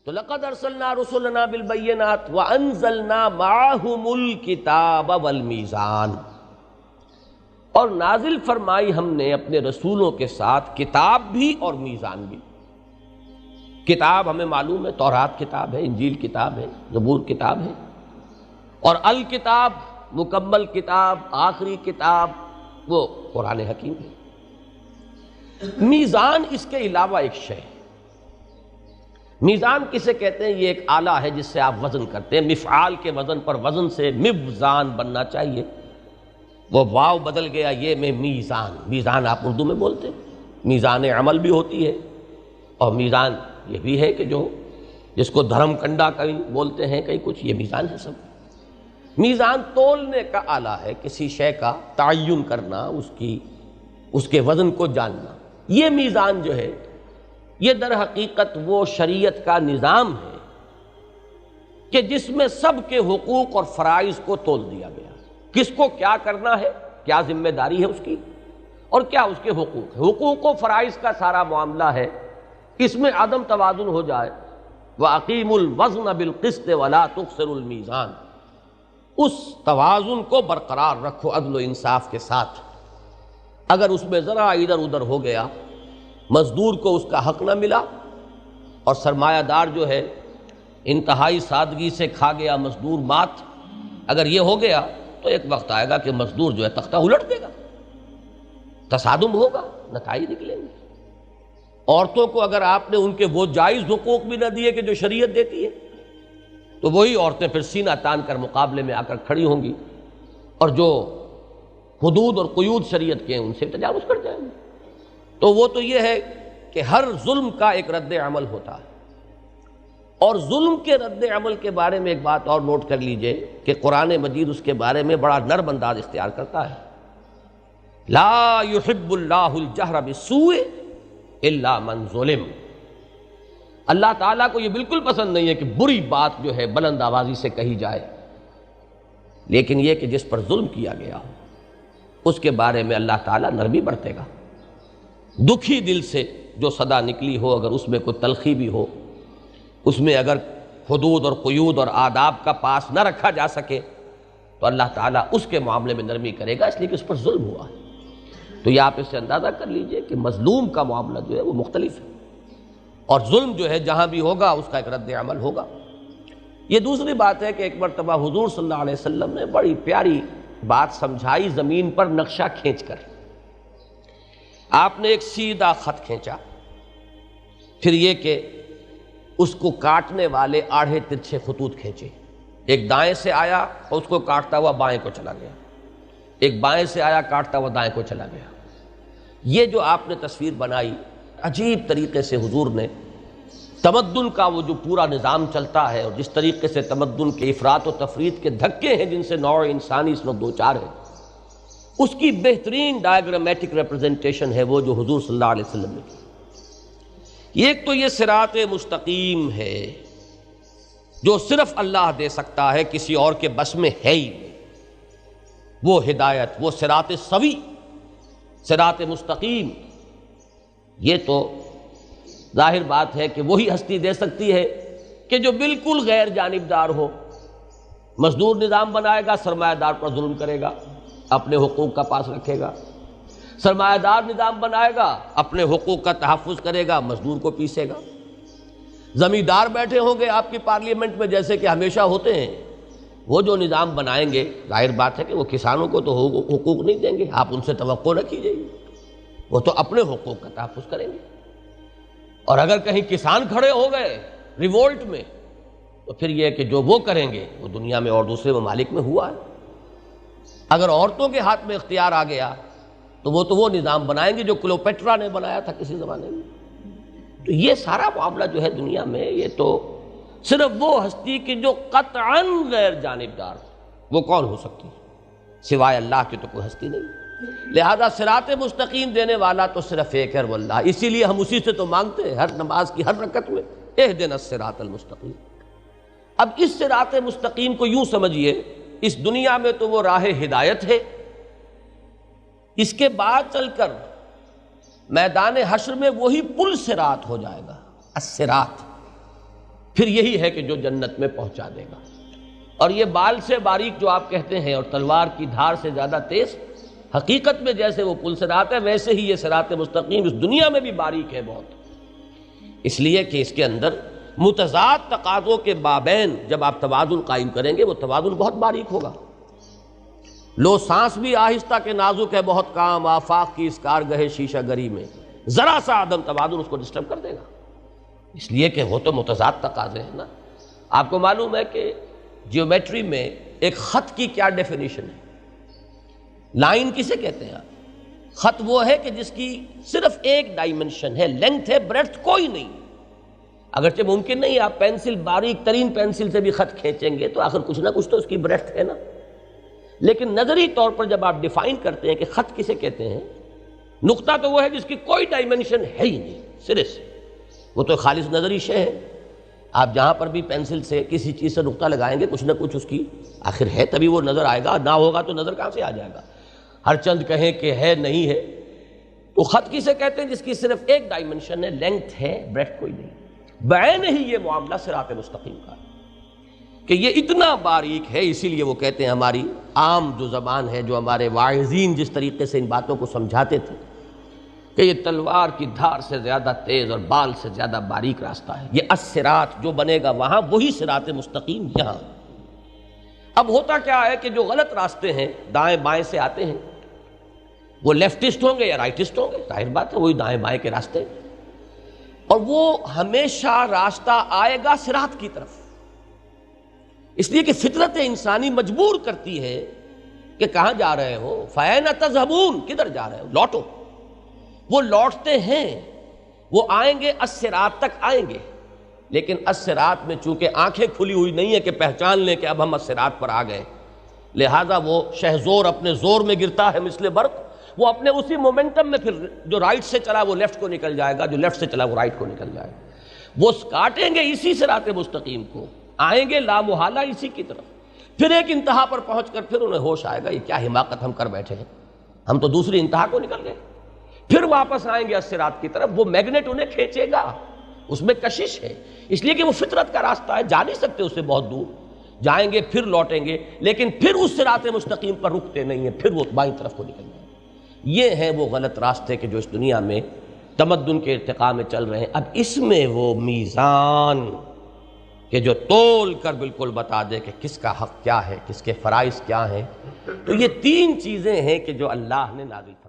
تو لقد ارسلنا رسلنا بالبینات وانزلنا معهم الکتاب والمیزان، اور نازل فرمائی ہم نے اپنے رسولوں کے ساتھ کتاب بھی اور میزان بھی۔ کتاب ہمیں معلوم ہے تورات کتاب ہے، انجیل کتاب ہے، زبور کتاب ہے، اور الکتاب مکمل کتاب، آخری کتاب وہ قرآن حکیم ہے۔ میزان اس کے علاوہ ایک شے ہے۔ میزان کسے کہتے ہیں؟ یہ ایک آلہ ہے جس سے آپ وزن کرتے ہیں، مفعال کے وزن پر وزن سے میوزان بننا چاہیے، وہ واو بدل گیا یہ میں میزان۔ میزان آپ اردو میں بولتے ہیں، میزان عمل بھی ہوتی ہے، اور میزان یہ بھی ہے کہ جو جس کو دھرم کنڈا کہیں بولتے ہیں کہیں کچھ، یہ میزان ہے سب۔ میزان تولنے کا آلہ ہے، کسی شے کا تعین کرنا، اس کے وزن کو جاننا۔ یہ میزان جو ہے یہ در حقیقت وہ شریعت کا نظام ہے کہ جس میں سب کے حقوق اور فرائض کو تول دیا گیا، کس کو کیا کرنا ہے، کیا ذمہ داری ہے اس کی، اور کیا اس کے حقوق ہے۔ حقوق و فرائض کا سارا معاملہ ہے، اس میں عدم توازن ہو جائے وَأَقِيمُوا الْوَزْنَ بِالْقِسْطِ وَلَا تُخْسِرُوا الْمِيزَانَ، اس توازن کو برقرار رکھو عدل و انصاف کے ساتھ۔ اگر اس میں ذرا ادھر ادھر ہو گیا، مزدور کو اس کا حق نہ ملا، اور سرمایہ دار جو ہے انتہائی سادگی سے کھا گیا مزدور مات، اگر یہ ہو گیا تو ایک وقت آئے گا کہ مزدور جو ہے تختہ الٹ دے گا، تصادم ہوگا، نتائج نکلیں گے۔ عورتوں کو اگر آپ نے ان کے وہ جائز حقوق بھی نہ دیے کہ جو شریعت دیتی ہے، تو وہی عورتیں پھر سینہ تان کر مقابلے میں آ کر کھڑی ہوں گی، اور جو حدود اور قیود شریعت کے ہیں ان سے تجاوز کر جائیں گے۔ تو وہ تو یہ ہے کہ ہر ظلم کا ایک رد عمل ہوتا ہے، اور ظلم کے رد عمل کے بارے میں ایک بات اور نوٹ کر لیجئے کہ قرآن مجید اس کے بارے میں بڑا نرم انداز اختیار کرتا ہے۔ لا يحب اللہ الجہر بالسوء الا من ظلم، اللہ تعالیٰ کو یہ بالکل پسند نہیں ہے کہ بری بات جو ہے بلند آوازی سے کہی جائے، لیکن یہ کہ جس پر ظلم کیا گیا ہو اس کے بارے میں اللہ تعالیٰ نرمی برتے گا۔ دکھی دل سے جو صدا نکلی ہو، اگر اس میں کوئی تلخی بھی ہو، اس میں اگر حدود اور قیود اور آداب کا پاس نہ رکھا جا سکے، تو اللہ تعالیٰ اس کے معاملے میں نرمی کرے گا، اس لیے کہ اس پر ظلم ہوا ہے۔ تو یہ آپ اس سے اندازہ کر لیجئے کہ مظلوم کا معاملہ جو ہے وہ مختلف ہے، اور ظلم جو ہے جہاں بھی ہوگا اس کا ایک رد عمل ہوگا۔ یہ دوسری بات ہے کہ ایک مرتبہ حضور صلی اللہ علیہ وسلم نے بڑی پیاری بات سمجھائی زمین پر نقشہ کھینچ کر۔ آپ نے ایک سیدھا خط کھینچا، پھر یہ کہ اس کو کاٹنے والے آڑھے ترچھے خطوط کھینچے، ایک دائیں سے آیا اور اس کو کاٹتا ہوا بائیں کو چلا گیا، ایک بائیں سے آیا کاٹتا ہوا دائیں کو چلا گیا۔ یہ جو آپ نے تصویر بنائی، عجیب طریقے سے حضور نے تمدن کا وہ جو پورا نظام چلتا ہے، اور جس طریقے سے تمدن کے افراط و تفریط کے دھکے ہیں جن سے نوع انسانی اس وقت دوچار ہے، اس کی بہترین ڈائیگرامیٹک ریپرزنٹیشن ہے وہ جو حضور صلی اللہ علیہ وسلم نے کی۔ ایک تو یہ صراط مستقیم ہے جو صرف اللہ دے سکتا ہے، کسی اور کے بس میں ہے ہی نہیں، وہ ہدایت، وہ صراط سوی، صراط مستقیم، یہ تو ظاہر بات ہے کہ وہی ہستی دے سکتی ہے کہ جو بالکل غیر جانبدار ہو۔ مزدور نظام بنائے گا، سرمایہ دار پر ظلم کرے گا، اپنے حقوق کا پاس رکھے گا۔ سرمایہ دار نظام بنائے گا، اپنے حقوق کا تحفظ کرے گا، مزدور کو پیسے گا۔ زمیندار بیٹھے ہوں گے آپ کی پارلیمنٹ میں جیسے کہ ہمیشہ ہوتے ہیں، وہ جو نظام بنائیں گے ظاہر بات ہے کہ وہ کسانوں کو تو حقوق نہیں دیں گے، آپ ان سے توقع نہ کیجیے، وہ تو اپنے حقوق کا تحفظ کریں گے۔ اور اگر کہیں کسان کھڑے ہو گئے ریوولٹ میں، تو پھر یہ کہ جو وہ کریں گے وہ دنیا میں اور دوسرے ممالک میں ہوا ہے۔ اگر عورتوں کے ہاتھ میں اختیار آ گیا تو وہ نظام بنائیں گے جو کلوپیٹرا نے بنایا تھا کسی زمانے میں۔ تو یہ سارا معاملہ جو ہے دنیا میں، یہ تو صرف وہ ہستی کی جو قطعاً غیر جانبدار، وہ کون ہو سکتی ہے؟ سوائے اللہ کی تو کوئی ہستی نہیں۔ لہذا صراط مستقیم دینے والا تو صرف ایک ہے، وہ اللہ۔ اسی لیے ہم اسی سے تو مانگتے ہیں ہر نماز کی ہر رکعت میں، اہدنا الصراط المستقیم۔ اب اس صراط مستقیم کو یوں سمجھیے، اس دنیا میں تو وہ راہ ہدایت ہے، اس کے بعد چل کر میدان حشر میں وہی پل صراط ہو جائے گا، الصراط۔ پھر یہی ہے کہ جو جنت میں پہنچا دے گا۔ اور یہ بال سے باریک جو آپ کہتے ہیں اور تلوار کی دھار سے زیادہ تیز، حقیقت میں جیسے وہ پل صراط ہے ویسے ہی یہ صراط مستقیم اس دنیا میں بھی باریک ہے بہت، اس لیے کہ اس کے اندر متضاد تقاضوں کے مابین جب آپ توازن قائم کریں گے وہ توازن بہت باریک ہوگا۔ لو سانس بھی آہستہ کے نازک ہے بہت کام، آفاق کی اس کارگہ شیشہ گری میں ذرا سا عدم توازن اس کو ڈسٹرب کر دے گا، اس لیے کہ وہ تو متضاد تقاضے ہیں نا۔ آپ کو معلوم ہے کہ جیومیٹری میں ایک خط کی کیا ڈیفینیشن ہے؟ لائن کسے کہتے ہیں آپ؟ خط وہ ہے کہ جس کی صرف ایک ڈائمنشن ہے، لینتھ ہے، بریڈتھ کوئی نہیں۔ اگرچہ ممکن نہیں آپ پینسل باریک ترین پینسل سے بھی خط کھینچیں گے تو آخر کچھ نہ کچھ تو اس کی بریڈتھ ہے نا، لیکن نظری طور پر جب آپ ڈیفائن کرتے ہیں کہ خط کسے کہتے ہیں، نقطہ تو وہ ہے جس کی کوئی ڈائمنشن ہے ہی نہیں سرے سے، وہ تو خالص نظری شے ہے۔ آپ جہاں پر بھی پینسل سے کسی چیز سے نقطہ لگائیں گے کچھ نہ کچھ اس کی آخر ہے، تبھی وہ نظر آئے گا، نہ ہوگا تو نظر کہاں سے آ جائے گا؟ ہر چند کہیں کہ ہے نہیں ہے، تو خط کسے کہتے ہیں جس کی صرف ایک ڈائمنشن ہے، لینتھ ہے، بریڈتھ کوئی نہیں۔ بعین ہی یہ معاملہ صراط مستقیم کا کہ یہ اتنا باریک ہے، اسی لیے وہ کہتے ہیں ہماری عام جو زبان ہے، جو ہمارے واعظین جس طریقے سے ان باتوں کو سمجھاتے تھے کہ یہ تلوار کی دھار سے زیادہ تیز اور بال سے زیادہ باریک راستہ ہے، یہ الصراط جو بنے گا وہاں وہی صراط مستقیم یہاں۔ اب ہوتا کیا ہے کہ جو غلط راستے ہیں دائیں بائیں سے آتے ہیں، وہ لیفٹسٹ ہوں گے یا رائٹسٹ ہوں گے، ظاہر بات ہے وہی دائیں بائیں کے راستے، اور وہ ہمیشہ راستہ آئے گا صراط کی طرف، اس لیے کہ فطرت انسانی مجبور کرتی ہے کہ کہاں جا رہے ہو، فَأَيْنَ تَذْهَبُونَ، کدھر جا رہے ہو، لوٹو۔ وہ لوٹتے ہیں، وہ آئیں گے الصراط تک آئیں گے، لیکن الصراط میں چونکہ آنکھیں کھلی ہوئی نہیں ہے کہ پہچان لیں کہ اب ہم الصراط پر آ گئے، لہٰذا وہ شہزور اپنے زور میں گرتا ہے مثل برق، وہ اپنے اسی مومنٹم میں پھر جو رائٹ سے چلا وہ لیفٹ کو نکل جائے گا، جو لیفٹ سے چلا وہ رائٹ کو نکل جائے گا۔ وہ کاٹیں گے اسی صراط مستقیم کو، آئیں گے لامحالہ اسی کی طرف، پھر ایک انتہا پر پہنچ کر پھر انہیں ہوش آئے گا یہ کیا حماقت ہم کر بیٹھے ہیں، ہم تو دوسری انتہا کو نکل گئے، پھر واپس آئیں گے الصراط کی طرف، وہ میگنیٹ انہیں کھینچے گا، اس میں کشش ہے، اس لیے کہ وہ فطرت کا راستہ ہے، جا نہیں سکتے اس سے بہت دور، جائیں گے پھر لوٹیں گے، لیکن پھر اس صراط مستقیم پر رکتے نہیں ہیں، پھر وہ بائیں طرف کو نکل جائیں گے۔ یہ ہیں وہ غلط راستے کہ جو اس دنیا میں تمدن کے ارتقاء میں چل رہے ہیں۔ اب اس میں وہ میزان کہ جو تول کر بالکل بتا دے کہ کس کا حق کیا ہے، کس کے فرائض کیا ہیں، تو یہ تین چیزیں ہیں کہ جو اللہ نے نازل کی۔